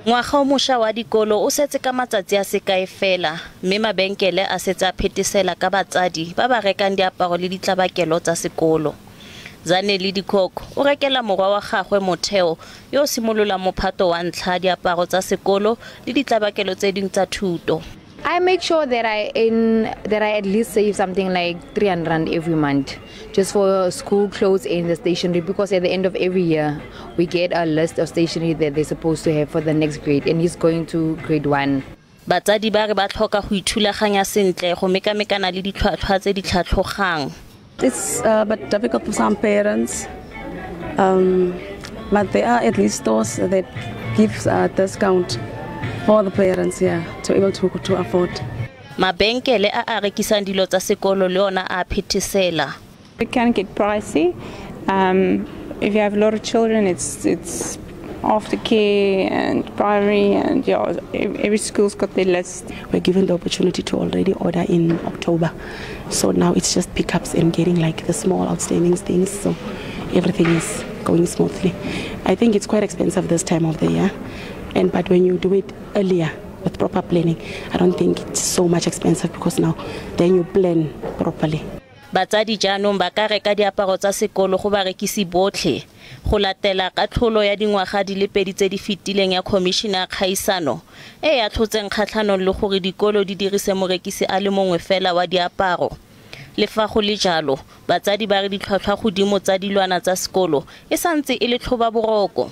Ngwaga o mošwa wa dikolo o setse ka matsatsi a se kae fela mme mabenkele a setse a phetesela ka batsadi ba ba rekang diaparo le ditlabakelo tsa sekolo. Zane le Dikolo o rekela morwa wa gagwe motheo yo o simolola mophato wa ntlha diaparo tsa sekolo le ditlabakelo tse ding tsa thuto. I make sure that I at least save something like 300 rand every month just for school clothes and the stationery, because at the end of every year we get a list of stationery that they're supposed to have for the next grade, and he's going to grade 1. Batsadi ba re ba tlhoka go ithulaganya sentle go mekamekana le ditlhwatlhwa tse di tlhatlhogang. It's but difficult for some parents, but there are at least stores that give a discount for the parents, yeah, to be able to afford. Mabenkele a rekisang dilo tsa sekolo le ona a phethesela. It can get pricey. If you have a lot of children, it's aftercare and primary, and yeah, every school's got their list. We're given the opportunity to already order in October, so now it's just pickups and getting like the small outstanding things, so everything is going smoothly. I think it's quite expensive this time of the year, but when you do it earlier with proper planning, I don't think it's so much expensive, because now then you plan properly. Batsadi jaanong ba ka reka diaparo tsa sekolo go barekisi botlhe go latela katlholo ya dingwaga di le pedi tse di fetileng ya commissioner kgaisano e ya tlhotseng kgatlhanong le gore dikolo di dirise morekisi a le mongwe fela wa diaparo. Le fa go le jalo batsadi ba re ditlhwatlhwa godimo tsa dilwana tsa sekolo e santse e le tlhoba boroko.